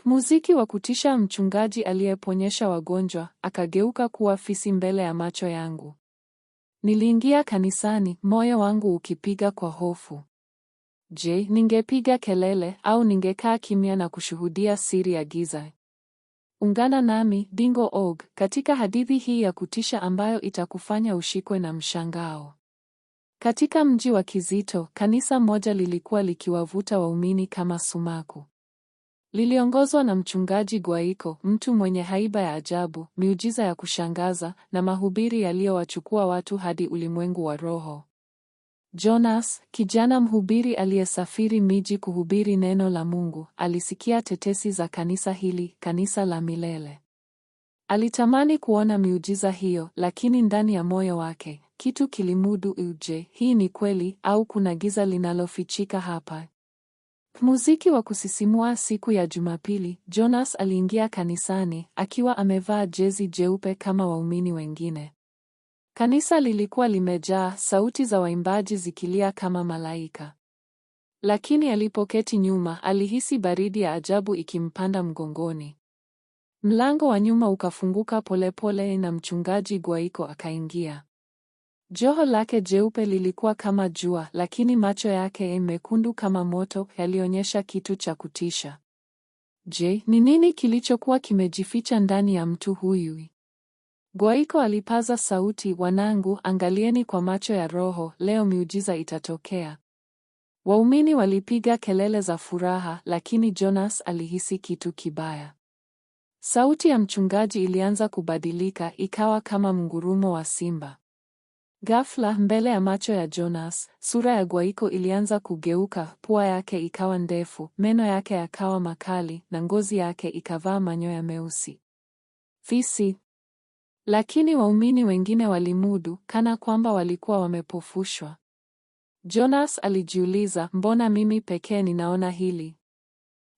Muziki wa kutisha. Mchungaji aliyeponyesha wagonjwa akageuka kuwa fisi mbele ya macho yangu. Niliingia kanisani, moyo wangu ukipiga kwa hofu. Je, ningepiga kelele au ningekaa kimya na kushuhudia siri ya giza? Ungana nami Dingo.org katika hadithi hii ya kutisha ambayo itakufanya ushikwe na mshangao. Katika mji wa Kizito, kanisa moja lilikuwa likiwavuta waumini kama sumaku. Liliongozwa na mchungaji Gwaiko, mtu mwenye haiba ya ajabu, miujiza ya kushangaza na mahubiri yaliyowachukua watu hadi ulimwengu wa roho. Jonas, kijana mhubiri aliyesafiri miji kuhubiri neno la Mungu, alisikia tetesi za kanisa hili, kanisa la milele. Alitamani kuona miujiza hiyo, lakini ndani ya moyo wake kitu kilimudu. Je, hii ni kweli au kuna giza linalofichika hapa? Muziki wa kusisimua. Siku ya Jumapili, Jonas aliingia kanisani akiwa amevaa jezi jeupe kama waumini wengine. Kanisa lilikuwa limejaa, sauti za waimbaji zikilia kama malaika. Lakini alipoketi nyuma, alihisi baridi ya ajabu ikimpanda mgongoni. Mlango wa nyuma ukafunguka polepole na mchungaji Gwaiko akaingia. Joho lake jeupe lilikuwa kama jua, lakini macho yake mekundu kama moto yalionyesha kitu cha kutisha. Je, ni nini kilichokuwa kimejificha ndani ya mtu huyu? Gwaiko alipaza sauti, wanangu, angalieni kwa macho ya roho, leo miujiza itatokea. Waumini walipiga kelele za furaha, lakini Jonas alihisi kitu kibaya. Sauti ya mchungaji ilianza kubadilika, ikawa kama mngurumo wa simba. Ghafla, mbele ya macho ya Jonas, sura ya Gwaiko ilianza kugeuka, pua yake ikawa ndefu, meno yake yakawa makali, na ngozi yake ikavaa manyoya meusi. Fisi! Lakini waumini wengine walimudu, kana kwamba walikuwa wamepofushwa. Jonas alijiuliza, mbona mimi pekee ninaona hili?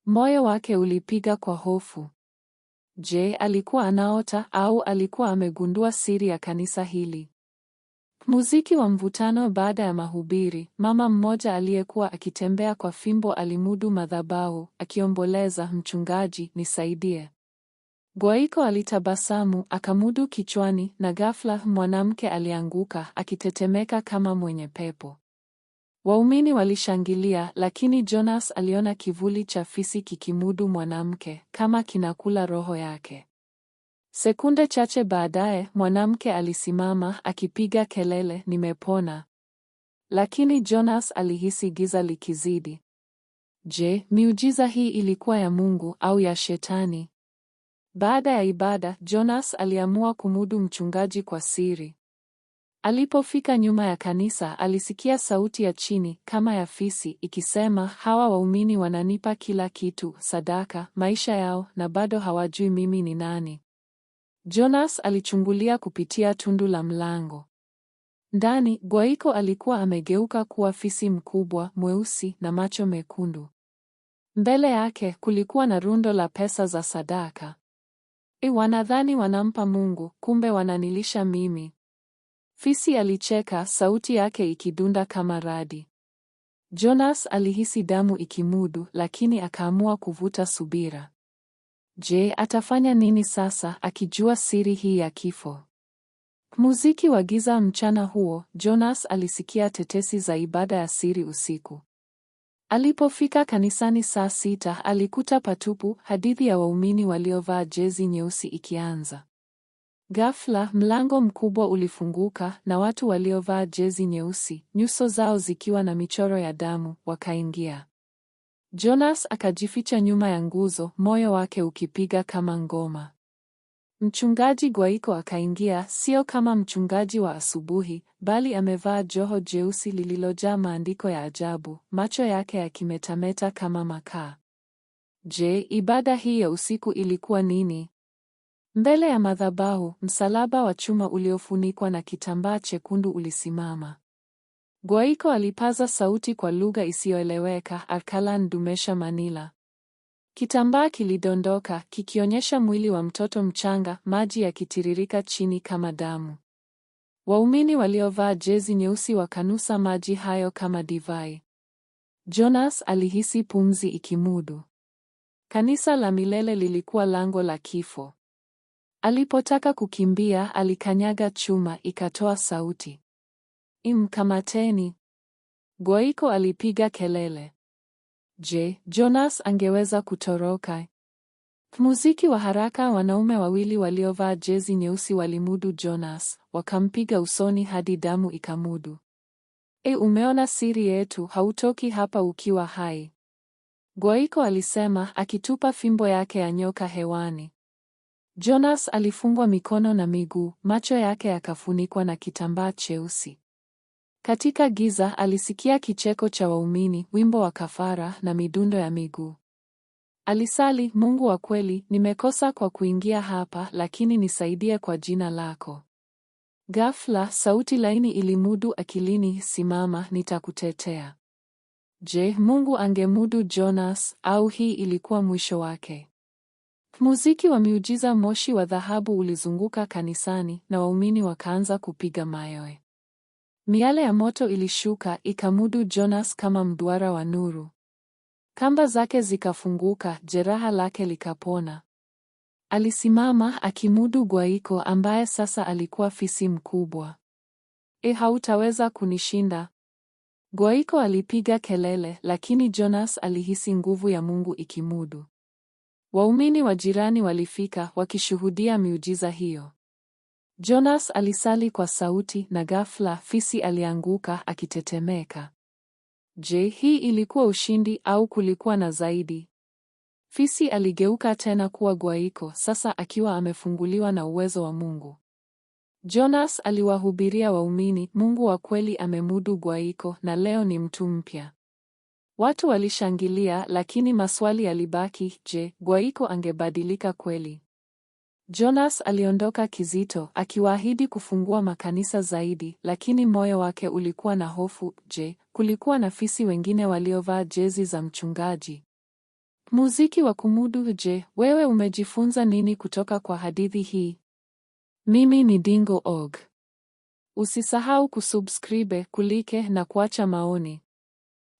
Moyo wake ulipiga kwa hofu. Je, alikuwa anaota au alikuwa amegundua siri ya kanisa hili? Muziki wa mvutano. Baada ya mahubiri, mama mmoja aliyekuwa akitembea kwa fimbo alimudu madhabahu, akiomboleza, mchungaji, nisaidie. Gwaiko alitabasamu, akamudu kichwani, na ghafla mwanamke alianguka, akitetemeka kama mwenye pepo. Waumini walishangilia, lakini Jonas aliona kivuli cha fisi kikimudu mwanamke, kama kinakula roho yake. Sekunde chache baadaye, mwanamke alisimama, akipiga kelele, nimepona. Lakini Jonas alihisi giza likizidi. Je, miujiza hii ilikuwa ya Mungu au ya Shetani? Baada ya ibada, Jonas aliamua kumudu mchungaji kwa siri. Alipofika nyuma ya kanisa, alisikia sauti ya chini, kama ya fisi, ikisema, hawa waumini wananipa kila kitu, sadaka, maisha yao, na bado hawajui mimi ni nani. Jonas alichungulia kupitia tundu la mlango. Ndani, Gwaiko alikuwa amegeuka kuwa fisi mkubwa, mweusi, na macho mekundu. Mbele yake, kulikuwa na rundo la pesa za sadaka. Wanadhani wanampa Mungu, kumbe wananilisha mimi. Fisi alicheka, sauti yake ikidunda kama radi. Jonas alihisi damu ikimudu, lakini akaamua kuvuta subira. Je, atafanya nini sasa, akijua siri hii ya kifo? Muziki wa giza. Mchana huo, Jonas alisikia tetesi za ibada ya siri usiku. Alipofika kanisani saa 6, alikuta patupu, hadithi ya waumini waliovaa jezi nyeusi ikianza. Ghafla, mlango mkubwa ulifunguka na watu waliovaa jezi nyeusi, nyuso zao zikiwa na michoro ya damu, wakaingia. Jonas akajificha nyuma ya nguzo, moyo wake ukipiga kama ngoma. Mchungaji Gwaiko akaingia, sio kama mchungaji wa asubuhi, bali amevaa joho jeusi lililojaa maandiko ya ajabu, macho yake yakimetameta kama makaa. Je, ibada hii ya usiku ilikuwa nini? Mbele ya madhabahu, msalaba wa chuma uliofunikwa na kitambaa chekundu ulisimama. Gwaiko alipaza sauti kwa lugha isiyoeleweka, Arkalan Dumesha Manila. Kitambaa kilidondoka, kikionyesha mwili wa mtoto mchanga, maji yakitiririka chini kama damu. Waumini waliovaa jezi nyeusi wakanusa maji hayo kama divai. Jonas alihisi pumzi ikimudu. Kanisa la milele lilikuwa lango la kifo. Alipotaka kukimbia, alikanyaga chuma, ikatoa sauti. Imkamateni! Gwaiko alipiga kelele. Je, Jonas angeweza kutoroka? Muziki wa haraka. Wanaume wawili waliovaa jezi nyeusi walimudu Jonas, wakampiga usoni hadi damu ikamudu. Umeona siri yetu, hautoki hapa ukiwa hai, Gwaiko alisema, akitupa fimbo yake ya nyoka hewani. Jonas alifungwa mikono na miguu, macho yake yakafunikwa na kitambaa cheusi. Katika giza alisikia kicheko cha waumini, wimbo wa kafara na midundo ya miguu. Alisali, Mungu wa kweli, nimekosa kwa kuingia hapa, lakini nisaidie kwa jina lako. Ghafla, sauti laini ilimudu akilini, simama, nitakutetea. Je, Mungu angemudu Jonas, au hii ilikuwa mwisho wake? Muziki wa miujiza. Moshi wa dhahabu ulizunguka kanisani na waumini wakaanza kupiga mayowe. Miale ya moto ilishuka ikamudu Jonas kama mduara wa nuru. Kamba zake zikafunguka, jeraha lake likapona. Alisimama akimudu Gwaiko ambaye sasa alikuwa fisi mkubwa. Hautaweza kunishinda, Gwaiko alipiga kelele, lakini Jonas alihisi nguvu ya Mungu ikimudu. Waumini wa jirani walifika wakishuhudia miujiza hiyo. Jonas alisali kwa sauti na ghafla fisi alianguka akitetemeka. Je, hii ilikuwa ushindi au kulikuwa na zaidi? Fisi aligeuka tena kuwa Gwaiko, sasa akiwa amefunguliwa na uwezo wa Mungu. Jonas aliwahubiria waumini, Mungu wa kweli amemudu Gwaiko na leo ni mtu mpya. Watu walishangilia, lakini maswali yalibaki, je, Gwaiko angebadilika kweli? Jonas aliondoka kizito, akiwaahidi kufungua makanisa zaidi, lakini moyo wake ulikuwa na hofu. Je, kulikuwa na fisi wengine waliovaa jezi za mchungaji? Muziki wa kumudu. Je, wewe umejifunza nini kutoka kwa hadithi hii? Mimi ni Dingo.org. Usisahau kusubscribe, kulike na kuacha maoni.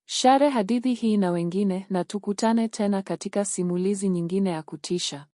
Share hadithi hii na wengine na tukutane tena katika simulizi nyingine ya kutisha.